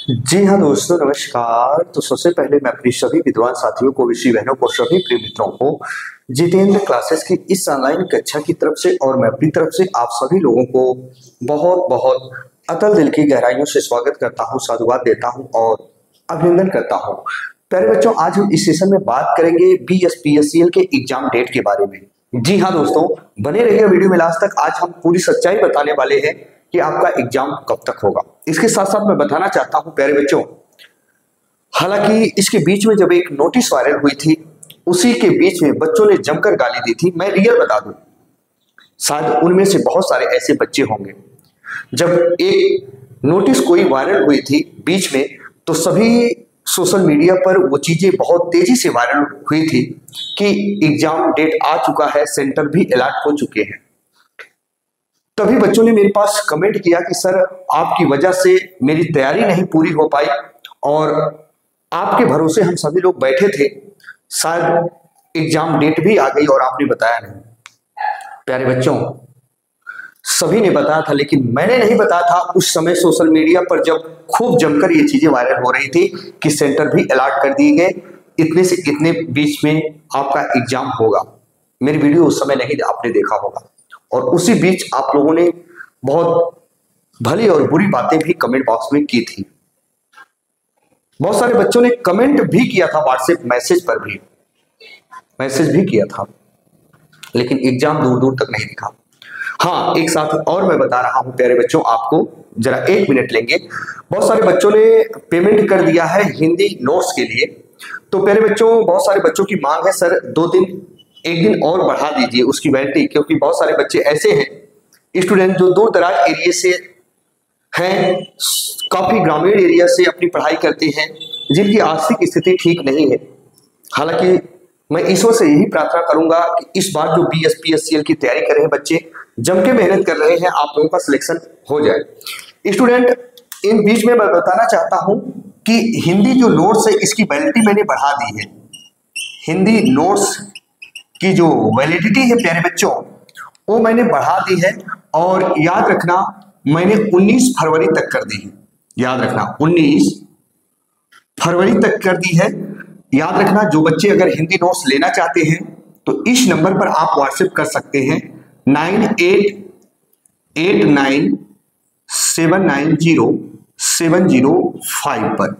जी हाँ दोस्तों, नमस्कार। तो सबसे पहले मैं अपनी सभी विद्वान साथियों को, विषय बहनों को, सभी प्रिय मित्रों को जितेंद्र क्लासेस की इस ऑनलाइन कक्षा की तरफ से और मैं अपनी तरफ से आप सभी लोगों को बहुत बहुत अतल दिल की गहराइयों से स्वागत करता हूँ, साधुवाद देता हूँ और अभिनंदन करता हूँ। प्यारे बच्चों, आज हम इस सेशन में बात करेंगे BSPSCL के एग्जाम डेट के बारे में। जी हाँ दोस्तों, बने रहिए वीडियो में लास्ट तक। आज हम पूरी सच्चाई बताने वाले हैं कि आपका एग्जाम कब तक होगा। इसके साथ साथ मैं बताना चाहता हूं प्यारे बच्चों, हालांकि इसके बीच में जब एक नोटिस वायरल हुई थी, उसी के बीच में बच्चों ने जमकर गाली दी थी। मैं रियल बता दूं, शायद उनमें से बहुत सारे ऐसे बच्चे होंगे। जब एक नोटिस कोई वायरल हुई थी बीच में, तो सभी सोशल मीडिया पर वो चीजें बहुत तेजी से वायरल हुई थी कि एग्जाम डेट आ चुका है, सेंटर भी अलॉट हो चुके हैं। तभी बच्चों ने मेरे पास कमेंट किया कि सर, आपकी वजह से मेरी तैयारी नहीं पूरी हो पाई और आपके भरोसे हम सभी लोग बैठे थे, शायद एग्जाम डेट भी आ गई और आपने बताया नहीं। प्यारे बच्चों, सभी ने बताया था, लेकिन मैंने नहीं बताया था उस समय सोशल मीडिया पर जब खूब जमकर ये चीजें वायरल हो रही थी कि सेंटर भी अलॉट कर दिए गए, इतने से इतने बीच में आपका एग्जाम होगा। मेरी वीडियो उस समय नहीं आपने देखा होगा और उसी बीच आप लोगों ने बहुत भली और बुरी बातें भी कमेंट बॉक्स में की थी। बहुत सारे बच्चों ने कमेंट भी किया था, व्हाट्सएप मैसेज पर भी मैसेज भी किया था, लेकिन एग्जाम दूर दूर तक नहीं दिखा। हाँ, एक साथ और मैं बता रहा हूं प्यारे बच्चों, आपको जरा 1 मिनट लेंगे। बहुत सारे बच्चों ने पेमेंट कर दिया है हिंदी नोट्स के लिए। तो प्यारे बच्चों, बहुत सारे बच्चों की मांग है, सर 2 दिन 1 दिन और बढ़ा दीजिए उसकी वैलिडिटी, क्योंकि बहुत सारे बच्चे ऐसे हैं स्टूडेंट जो दूर दराज एरिया से हैं, काफी ग्रामीण एरिया से अपनी पढ़ाई करते हैं, जिनकी आर्थिक स्थिति ठीक नहीं है। हालांकि मैं ईश्वर से यही प्रार्थना करूंगा कि इस बार जो BSPSCL की तैयारी कर रहे हैं बच्चे, जम के मेहनत कर रहे हैं, आप लोगों का सिलेक्शन हो जाए। स्टूडेंट, इन बीच में मैं बताना चाहता हूं कि हिंदी जो नोट्स है, इसकी वैलिडिटी मैंने बढ़ा दी है। हिंदी नोट्स की जो वैलिडिटी है प्यारे बच्चों, वो मैंने बढ़ा दी है और याद रखना, मैंने 19 फरवरी तक कर दी है। याद रखना, 19 फरवरी तक कर दी है। याद रखना, जो बच्चे अगर हिंदी नोट्स लेना चाहते हैं तो इस नंबर पर आप व्हाट्सएप कर सकते हैं 9889079070 पर।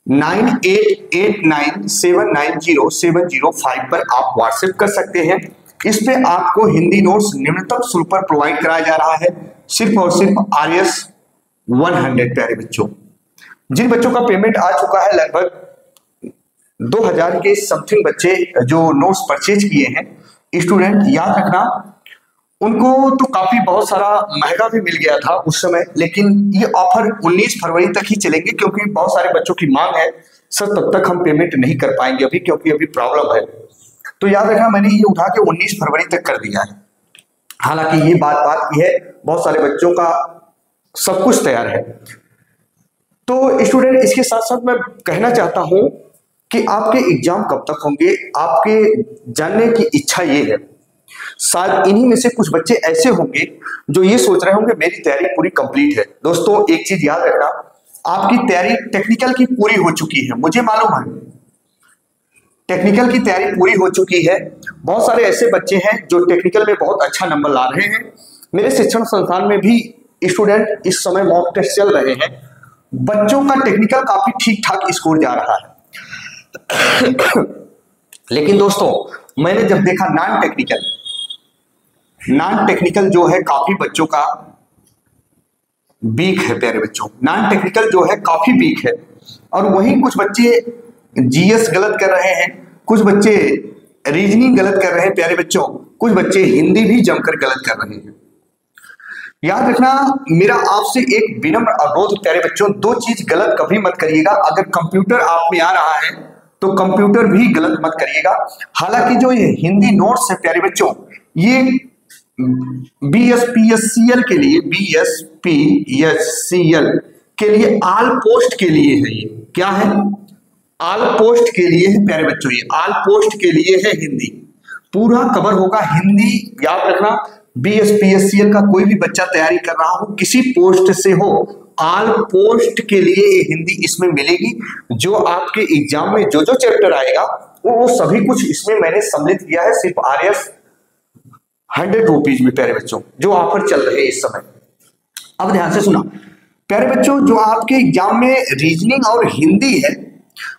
9889790705 पर आप व्हाट्सएप कर सकते हैं। इस पे आपको हिंदी नोट्स निम्नतम शुल्क पर प्रोवाइड कराया जा रहा है, सिर्फ और सिर्फ RS 100। प्यारे बच्चों, जिन बच्चों का पेमेंट आ चुका है, लगभग 2000 के समथिंग बच्चे जो नोट्स परचेज किए हैं, स्टूडेंट याद रखना, उनको तो काफी बहुत सारा महंगा भी मिल गया था उस समय, लेकिन ये ऑफर 19 फरवरी तक ही चलेंगे, क्योंकि बहुत सारे बच्चों की मांग है, सर तब तक हम पेमेंट नहीं कर पाएंगे अभी, क्योंकि अभी प्रॉब्लम है। तो याद रखना, मैंने ये उठा के 19 फरवरी तक कर दिया है। हालांकि ये बात की है, बहुत सारे बच्चों का सब कुछ तैयार है। तो स्टूडेंट, इसके साथ साथ मैं कहना चाहता हूं कि आपके एग्जाम कब तक होंगे, आपके जानने की इच्छा ये है। शायद इन्हीं में से कुछ बच्चे ऐसे होंगे जो ये सोच रहे होंगे मेरी तैयारी पूरी कंप्लीट है। दोस्तों, एक चीज याद रखना, आपकी तैयारी टेक्निकल की पूरी हो चुकी है, मुझे मालूम है टेक्निकल की तैयारी पूरी हो चुकी है। बहुत सारे ऐसे बच्चे हैं जो टेक्निकल में बहुत अच्छा नंबर ला रहे हैं। मेरे शिक्षण संस्थान में भी स्टूडेंट इस समय मॉक टेस्ट चल रहे हैं, बच्चों का टेक्निकल काफी ठीक ठाक स्कोर जा रहा है। लेकिन दोस्तों, मैंने जब देखा नॉन टेक्निकल जो है काफी बच्चों का वीक है। प्यारे बच्चों, नॉन टेक्निकल जो है काफी वीक है, और वहीं कुछ बच्चे GS गलत कर रहे हैं, कुछ बच्चे रीजनिंग गलत कर रहे हैं। प्यारे बच्चों, कुछ बच्चे हिंदी भी जमकर गलत कर रहे हैं। याद रखना, मेरा आपसे एक विनम्र अनुरोध प्यारे बच्चों, 2 चीज गलत कभी मत करिएगा। अगर कंप्यूटर आप में आ रहा है तो कंप्यूटर भी गलत मत करिएगा। हालांकि जो ये हिंदी नोट्स है प्यारे बच्चों, ये BSPSCL के लिए, BSPSCL के लिए ऑल पोस्ट के लिए है। ये क्या है? ऑल पोस्ट के लिए है प्यारे बच्चों, ये ऑल पोस्ट के लिए है। हिंदी पूरा कवर होगा, हिंदी याद रखना। BSPSCL का कोई भी बच्चा तैयारी कर रहा हो, किसी पोस्ट से हो, ऑल पोस्ट के लिए हिंदी इसमें मिलेगी। जो आपके एग्जाम में जो जो चैप्टर आएगा वो सभी कुछ इसमें मैंने सम्मिलित किया है, सिर्फ RS 100 रुपीज में प्यारे बच्चों, जो ऑफर चल रहे हैं इस समय। अब ध्यान से सुना प्यारे बच्चों, जो आपके एग्जाम में रीजनिंग और हिंदी है,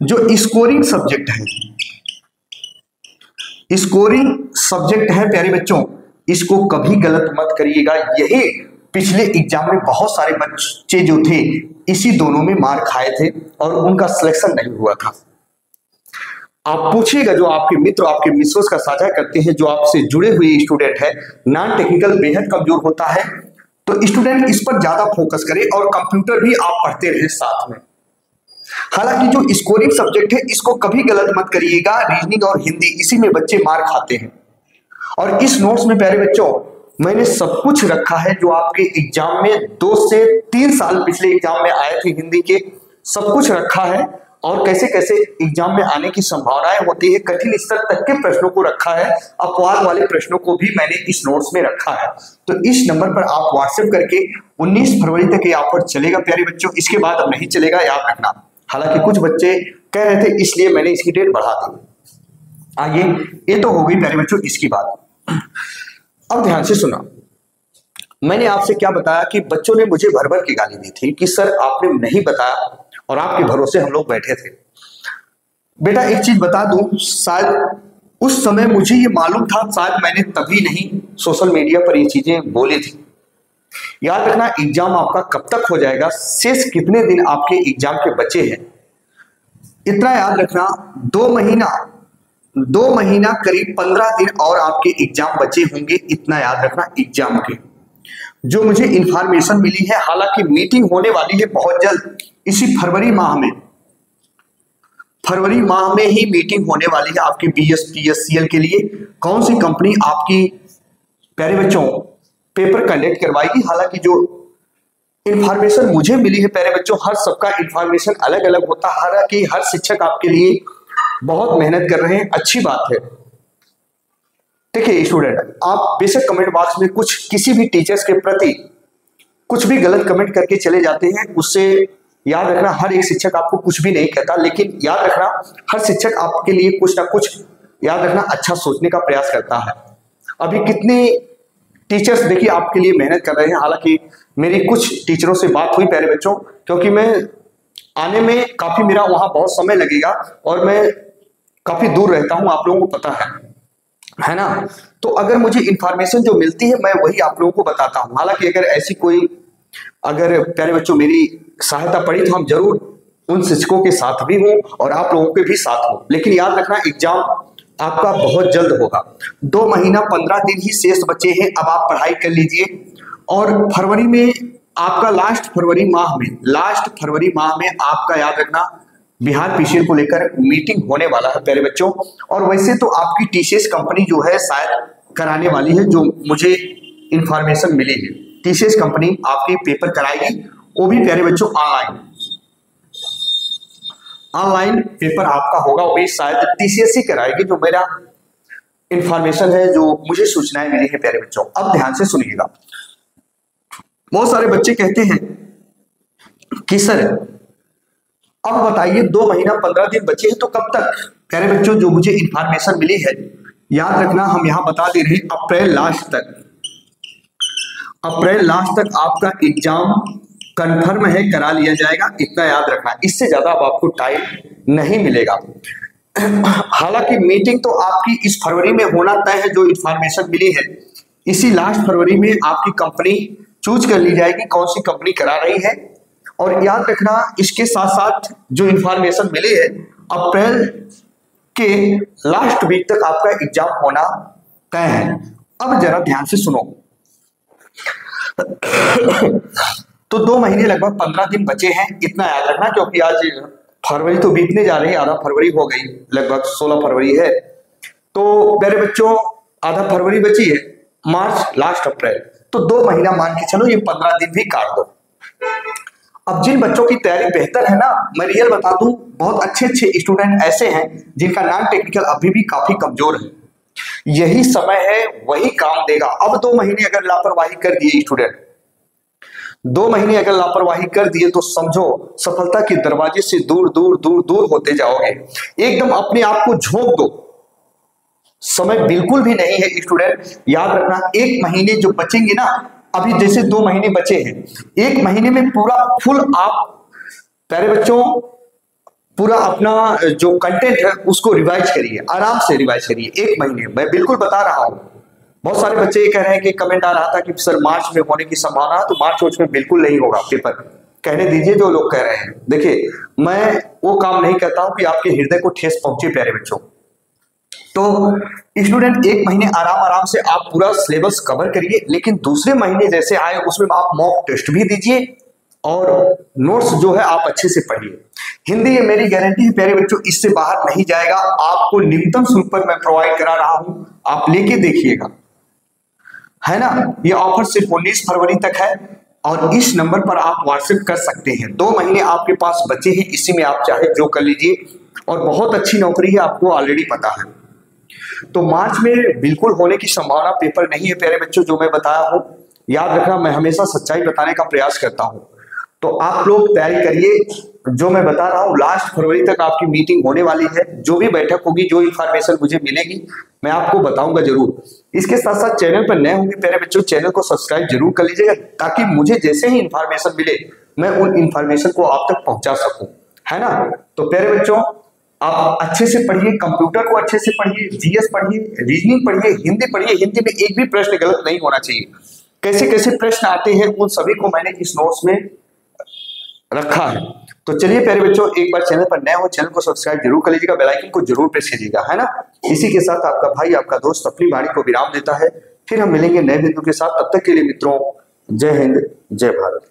जो स्कोरिंग सब्जेक्ट है, स्कोरिंग सब्जेक्ट है प्यारे बच्चों, इसको कभी गलत मत करिएगा। यही पिछले एग्जाम में बहुत सारे बच्चे जो थे इसी दोनों में मार खाए थे और उनका सिलेक्शन नहीं हुआ था। आप पूछिएगा, जो आपके मित्र आपके मिसोस का साझा करते हैं, जो आपसे जुड़े हुए स्टूडेंट है, नॉन टेक्निकल बेहद कमजोर होता है, तो स्टूडेंट इस पर ज्यादा फोकस करे और कंप्यूटर भी आप पढ़ते रहे साथ में। हालांकि जो स्कोरिंग सब्जेक्ट है इसको कभी गलत मत करिएगा, रीजनिंग और हिंदी इसी में बच्चे मार खाते हैं। और इस नोट्स में प्यारे बच्चों मैंने सब कुछ रखा है जो आपके एग्जाम में 2 से 3 साल पिछले एग्जाम में आए थे हिंदी के, सब कुछ रखा है। और कैसे कैसे एग्जाम में आने की संभावनाएं होती है, कठिन स्तर तक के प्रश्नों को रखा है, अपवाद वाले प्रश्नों को भी मैंने इस नोट्स में रखा है। तो इस नंबर पर आप व्हाट्सएप करके 19 फरवरी तक ये ऑफर चलेगा प्यारे बच्चों, इसके बाद अब नहीं चलेगा, याद रखना। हालांकि कुछ बच्चे कह रहे थे इसलिए मैंने इसकी डेट बढ़ा दी। आइए, ये तो हो गई प्यारे बच्चों इसकी बात। अब ध्यान से सुना, मैंने आपसे क्या बताया कि बच्चों ने मुझे भर भर की गाली दी थी कि सर आपने नहीं बताया और आपके भरोसे हम लोग बैठे थे। बेटा एक चीज बता दूं, शायद उस समय मुझे ये मालूम था, शायद मैंने तभी नहीं सोशल मीडिया पर ये चीजें बोली थी। याद रखना, एग्जाम आपका कब तक हो जाएगा, शेष कितने दिन आपके एग्जाम के बचे हैं, इतना याद रखना। 2 महीना करीब 15 दिन और आपके एग्जाम बचे होंगे, इतना याद रखना एग्जाम के। जो मुझे इंफॉर्मेशन मिली है, हालांकि मीटिंग होने वाली है बहुत जल्द, इसी फरवरी माह में ही मीटिंग होने वाली है आपकी BSPSCL के लिए। कौन सी कंपनी आपकी प्यारे बच्चों पेपर कंडक्ट करवाएगी। हालांकि जो इंफॉर्मेशन मुझे मिली है प्यारे बच्चों, हर सबका इंफॉर्मेशन अलग अलग होता है, हालांकि हर शिक्षक आपके लिए बहुत मेहनत कर रहे हैं, अच्छी बात है। देखिए स्टूडेंट, आप बेशक कमेंट बॉक्स में कुछ किसी भी टीचर्स के प्रति कुछ भी गलत कमेंट करके चले जाते हैं, उससे याद रखना हर एक शिक्षक आपको कुछ भी नहीं कहता, लेकिन याद रखना हर शिक्षक आपके लिए कुछ ना कुछ याद रखना अच्छा सोचने का प्रयास करता है। अभी कितने टीचर्स देखिए आपके लिए मेहनत कर रहे हैं। हालांकि मेरी कुछ टीचरों से बात हुई प्यारे बच्चों, क्योंकि मैं आने में काफी मेरा वहां बहुत समय लगेगा और मैं काफी दूर रहता हूं, आप लोगों को पता है ना। तो अगर मुझे इंफॉर्मेशन जो मिलती है मैं वही आप लोगों को बताता हूं। हालांकि अगर ऐसी कोई अगर प्यारे बच्चों मेरी सहायता पड़ी तो हम जरूर उन शिक्षकों के साथ भी हूं और आप लोगों के भी साथ हूं। लेकिन याद रखना एग्जाम आपका बहुत जल्द होगा, 2 महीना 15 दिन ही शेष बचे हैं। अब आप पढ़ाई कर लीजिए और फरवरी में आपका लास्ट फरवरी माह में आपका याद रखना बिहार PCL को लेकर मीटिंग होने वाला है प्यारे बच्चों। और वैसे तो आपकी TCS कंपनी जो है शायद कराने वाली है, जो मुझे इंफॉर्मेशन मिली है, TCS कंपनी आपकी पेपर कराएगी, वो भी प्यारे बच्चों ऑनलाइन पेपर आपका होगा, वो भी शायद TCS ही कराएगी, जो मेरा इंफॉर्मेशन है, जो मुझे सूचनाएं मिली है प्यारे बच्चों। अब ध्यान से सुनिएगा, बहुत सारे बच्चे कहते हैं कि सर अब बताइए 2 महीना 15 दिन बचे हैं तो कब तक। प्यारे बच्चों जो मुझे इंफॉर्मेशन मिली है, याद रखना हम यहां बता दे रहे हैं अप्रैल लास्ट तक आपका एग्जाम कंफर्म है, करा लिया जाएगा, इतना याद रखना। इससे ज्यादा अब आपको टाइम नहीं मिलेगा। हालांकि मीटिंग तो आपकी इस फरवरी में होना तय है, जो इंफॉर्मेशन मिली है इसी लास्ट फरवरी में आपकी कंपनी चूज कर ली जाएगी, कौन सी कंपनी करा रही है। और याद रखना इसके साथ साथ जो इंफॉर्मेशन मिली है, अप्रैल के लास्ट वीक तक आपका एग्जाम होना तय है। अब जरा ध्यान से सुनो, तो 2 महीने लगभग 15 दिन बचे हैं, इतना याद रखना, क्योंकि आज फरवरी तो बीतने जा रही है, आधा फरवरी हो गई, लगभग 16 फरवरी है। तो मेरे बच्चों आधा फरवरी बची है, मार्च लास्ट अप्रैल, तो 2 महीना मान के चलो, ये 15 दिन भी काट दो। अब जिन बच्चों की तैयारी बेहतर है ना, मैं रियल बता दूं, बहुत अच्छे स्टूडेंट ऐसे हैं जिनका नॉन टेक्निकल अभी भी काफी कमजोर है। यही समय है, वही काम देगा। अब 2 महीने अगर लापरवाही कर दिए स्टूडेंट 2 महीने अगर लापरवाही कर दिए तो समझो सफलता के दरवाजे से दूर दूर दूर दूर होते जाओगे। एकदम अपने आप को झोंक दो, समय बिल्कुल भी नहीं है स्टूडेंट। याद रखना 1 महीने जो बचेंगे ना, अभी जैसे 2 महीने बचे हैं, 1 महीने में पूरा फुल आप प्यारे बच्चों पूरा अपना जो कंटेंट है उसको रिवाइज करिए, आराम से रिवाइज करिए 1 महीने। मैं बिल्कुल बता रहा हूं। बहुत सारे बच्चे ये कह रहे हैं कि कमेंट आ रहा था कि सर मार्च में होने की संभावना है, तो मार्च में बिल्कुल नहीं होगा पेपर, कहने दीजिए जो लोग कह रहे हैं। देखिए मैं वो काम नहीं करता हूं कि आपके हृदय को ठेस पहुंचे प्यारे बच्चों। तो स्टूडेंट 1 महीने आराम आराम से आप पूरा सिलेबस कवर करिए, लेकिन दूसरे महीने जैसे आए उसमें आप मॉक टेस्ट भी दीजिए और नोट्स जो है आप अच्छे से पढ़िए। हिंदी ये मेरी गारंटी है प्यारे बच्चों, इससे बाहर नहीं जाएगा। आपको न्यूनतम शुल्क पर मैं प्रोवाइड करा रहा हूं, आप लेके देखिएगा, है ना। ये ऑफर सिर्फ 19 फरवरी तक है और इस नंबर पर आप व्हाट्सएप कर सकते हैं। 2 महीने आपके पास बचे हैं, इसी में आप चाहे जो कर लीजिए और बहुत अच्छी नौकरी है, आपको ऑलरेडी पता है। तो मार्च में बिल्कुल होने की संभावना पेपर नहीं है प्यारे बच्चों, जो मैं बताया हूं। याद रखना मैं हमेशा सच्चाई बताने का प्रयास करता हूं। तो आप लोग तैयारी करिए, जो मैं बता रहा हूं लास्ट फरवरी तक आपकी मीटिंग होने वाली है। जो भी बैठक होगी, जो इंफॉर्मेशन मुझे मिलेगी मैं आपको बताऊंगा जरूर। इसके साथ साथ चैनल पर नए होंगे प्यारे बच्चों, चैनल को सब्सक्राइब जरूर कर लीजिएगा, ताकि मुझे जैसे ही इंफॉर्मेशन मिले मैं उन इंफॉर्मेशन को आप तक पहुंचा सकूं, है ना। तो प्यारे बच्चों आप अच्छे से पढ़िए, कंप्यूटर को अच्छे से पढ़िए, जीएस पढ़िए, रीजनिंग पढ़िए, हिंदी पढ़िए। हिंदी में एक भी प्रश्न गलत नहीं होना चाहिए। कैसे कैसे प्रश्न आते हैं उन सभी को मैंने इस नोट्स में रखा है। तो चलिए प्यारे बच्चों, एक बार चैनल पर नए हो चैनल को सब्सक्राइब जरूर कर लीजिएगा, बेल आइकन को जरूर प्रेस कीजिएगा, है ना। इसी के साथ आपका भाई आपका दोस्त अपनी वाणी को विराम देता है। फिर हम मिलेंगे नए बिंदु के साथ। तब तक के लिए मित्रों, जय हिंद जय भारत।